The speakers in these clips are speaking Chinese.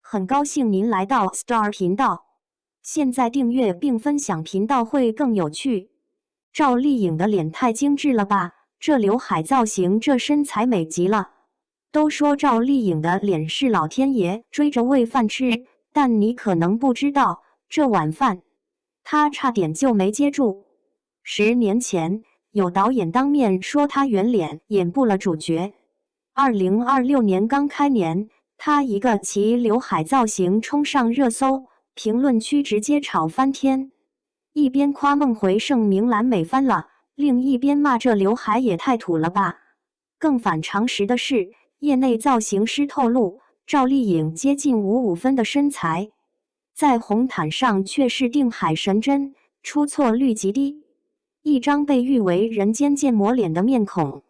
很高兴您来到 Star 频道，现在订阅并分享频道会更有趣。赵丽颖的脸太精致了吧，这刘海造型，这身材美极了。都说赵丽颖的脸是老天爷追着喂饭吃，但你可能不知道，这碗饭她差点就没接住。10年前，有导演当面说她圆脸演不了主角。2026年刚开年，她一个齐刘海造型冲上热搜，评论区直接吵翻天。一边夸孟回盛明兰美翻了，另一边骂这刘海也太土了吧。更反常识的是，业内造型师透露，赵丽颖接近55分的身材，在红毯上却是定海神针，出错率极低。一张被誉为人间建模脸的面孔，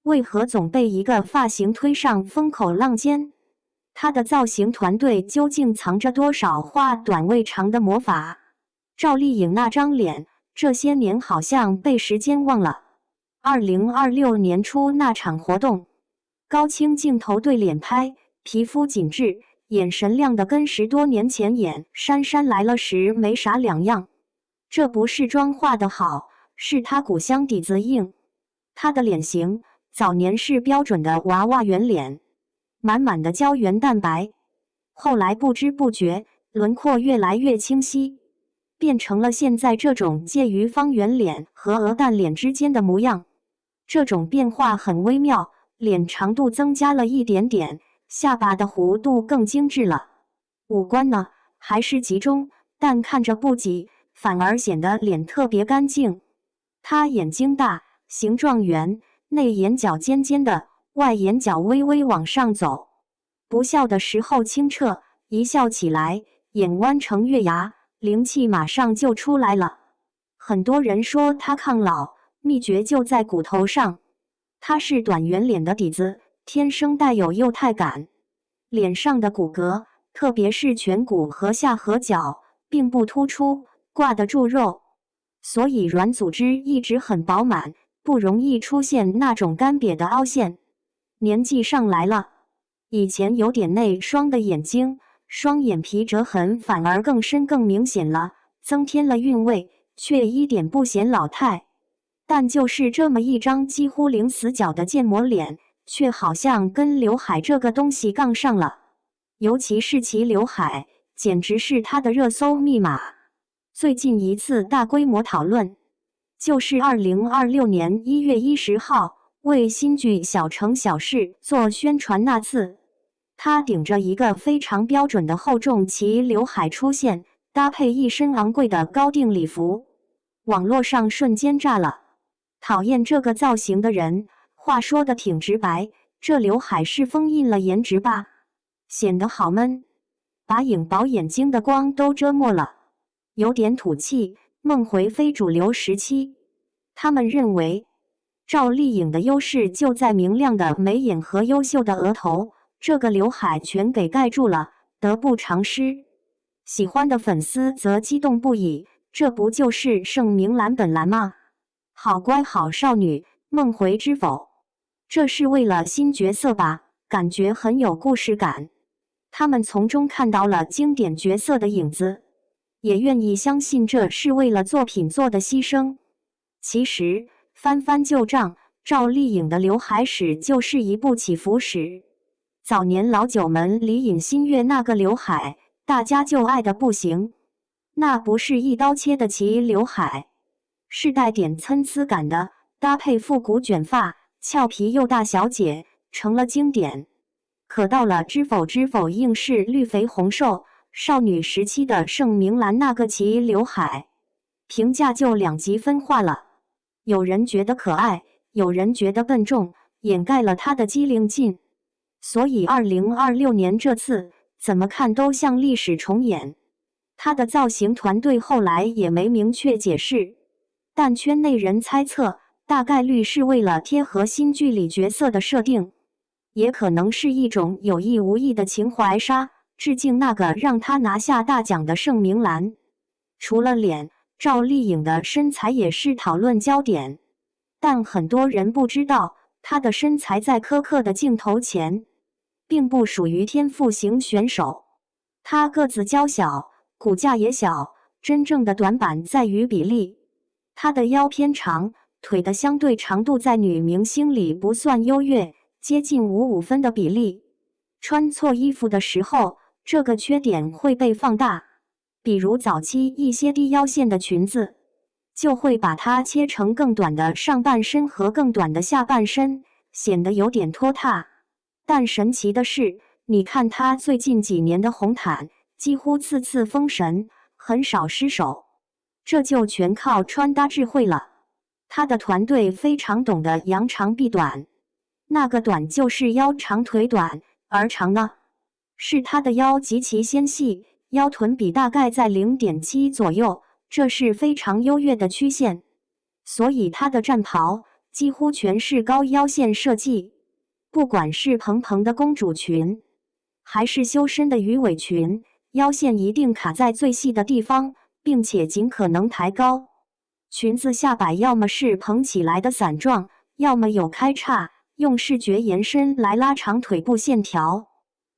为何总被一个发型推上风口浪尖？她的造型团队究竟藏着多少花短为长的魔法？赵丽颖那张脸，这些年好像被时间忘了。2026年初那场活动，高清镜头对脸拍，皮肤紧致，眼神亮得跟10多年前演《姗姗来了》时没啥两样。这不是妆化得好，是她骨相底子硬。她的脸型早年是标准的娃娃圆脸，满满的胶原蛋白，后来不知不觉轮廓越来越清晰，变成了现在这种介于方圆脸和鹅蛋脸之间的模样。这种变化很微妙，脸长度增加了一点点，下巴的弧度更精致了。五官呢，还是集中，但看着不挤，反而显得脸特别干净。她眼睛大，形状圆，内眼角尖尖的，外眼角微微往上走。不笑的时候清澈，一笑起来，眼弯成月牙，灵气马上就出来了。很多人说她抗老，秘诀就在骨头上。她是短圆脸的底子，天生带有幼态感。脸上的骨骼，特别是颧骨和下颌角，并不突出，挂得住肉，所以软组织一直很饱满，不容易出现那种干瘪的凹陷。年纪上来了，以前有点内双的眼睛，双眼皮折痕反而更深更明显了，增添了韵味，却一点不显老态。但就是这么一张几乎零死角的建模脸，却好像跟刘海这个东西杠上了。尤其是其刘海，简直是她的热搜密码。最近一次大规模讨论，就是2026年1月10号为新剧《小城小事》做宣传那次。她顶着一个非常标准的厚重齐刘海出现，搭配一身昂贵的高定礼服，网络上瞬间炸了。讨厌这个造型的人，话说的挺直白，这刘海是封印了颜值吧？显得好闷，把颖宝眼睛的光都遮没了，有点土气。梦回非主流时期，他们认为赵丽颖的优势就在明亮的眉眼和优秀的额头，这个刘海全给盖住了，得不偿失。喜欢的粉丝则激动不已，这不就是盛明兰本兰吗？好乖好少女，梦回知否？这是为了新角色吧？感觉很有故事感。他们从中看到了经典角色的影子，也愿意相信这是为了作品做的牺牲。其实翻翻旧账，赵丽颖的刘海史就是一部起伏史。早年老九门李尹新月那个刘海，大家就爱得不行。那不是一刀切的齐刘海，是带点参差感的，搭配复古卷发，俏皮又大小姐，成了经典。可到了知否知否硬是绿肥红瘦，少女时期的盛明兰那个齐刘海，评价就两极分化了。有人觉得可爱，有人觉得笨重，掩盖了她的机灵劲。所以2026年这次怎么看都像历史重演。她的造型团队后来也没明确解释，但圈内人猜测，大概率是为了贴合新剧里角色的设定，也可能是一种有意无意的情怀杀，致敬那个让她拿下大奖的盛明兰。除了脸，赵丽颖的身材也是讨论焦点，但很多人不知道，她的身材在苛刻的镜头前，并不属于天赋型选手。她个子娇小，骨架也小，真正的短板在于比例。她的腰偏长，腿的相对长度在女明星里不算优越，接近55分的比例。穿错衣服的时候，这个缺点会被放大。比如早期一些低腰线的裙子，就会把它切成更短的上半身和更短的下半身，显得有点拖沓。但神奇的是，你看她最近几年的红毯，几乎次次封神，很少失手。这就全靠穿搭智慧了。她的团队非常懂得扬长避短，那个短就是腰长腿短，而长呢，是她的腰极其纤细，腰臀比大概在 0.7 左右，这是非常优越的曲线。所以她的战袍几乎全是高腰线设计，不管是蓬蓬的公主裙，还是修身的鱼尾裙，腰线一定卡在最细的地方，并且尽可能抬高。裙子下摆要么是蓬起来的伞状，要么有开叉，用视觉延伸来拉长腿部线条。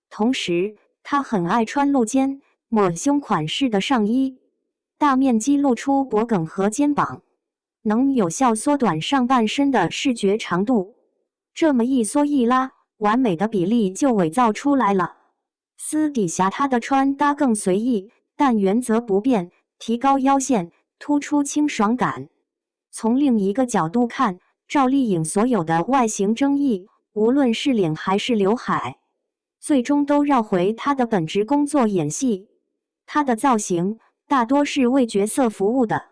同时，她很爱穿露肩、抹胸款式的上衣，大面积露出脖颈和肩膀，能有效缩短上半身的视觉长度。这么一缩一拉，完美的比例就伪造出来了。私底下她的穿搭更随意，但原则不变，提高腰线，突出清爽感。从另一个角度看，赵丽颖所有的外形争议，无论是脸还是刘海，最终都绕回她的本职工作演戏。她的造型大多是为角色服务的。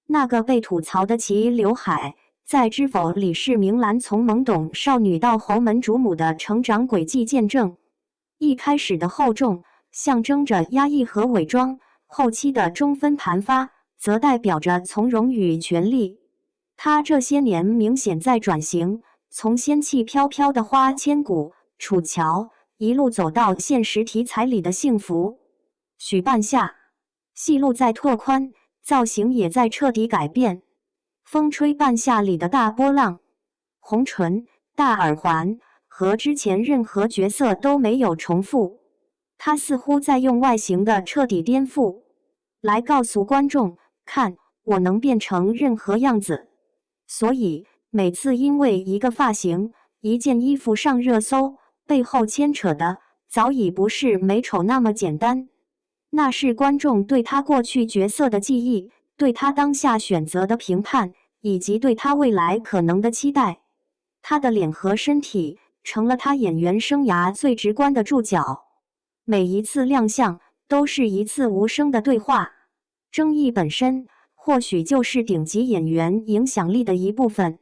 那个被吐槽的齐刘海，在《知否》里是明兰从懵懂少女到侯门主母的成长轨迹见证。一开始的厚重象征着压抑和伪装，后期的中分盘发则代表着从容与权力。她这些年明显在转型，从仙气飘飘的花千骨、楚乔，一路走到现实题材里的幸福。许半夏，戏路在拓宽，造型也在彻底改变。风吹半夏里的大波浪、红唇、大耳环和之前任何角色都没有重复，他似乎在用外形的彻底颠覆，来告诉观众，看，我能变成任何样子。所以每次因为一个发型、一件衣服上热搜，背后牵扯的早已不是美丑那么简单，那是观众对他过去角色的记忆，对他当下选择的评判，以及对他未来可能的期待。他的脸和身体成了他演员生涯最直观的注脚，每一次亮相都是一次无声的对话。争议本身或许就是顶级演员影响力的一部分。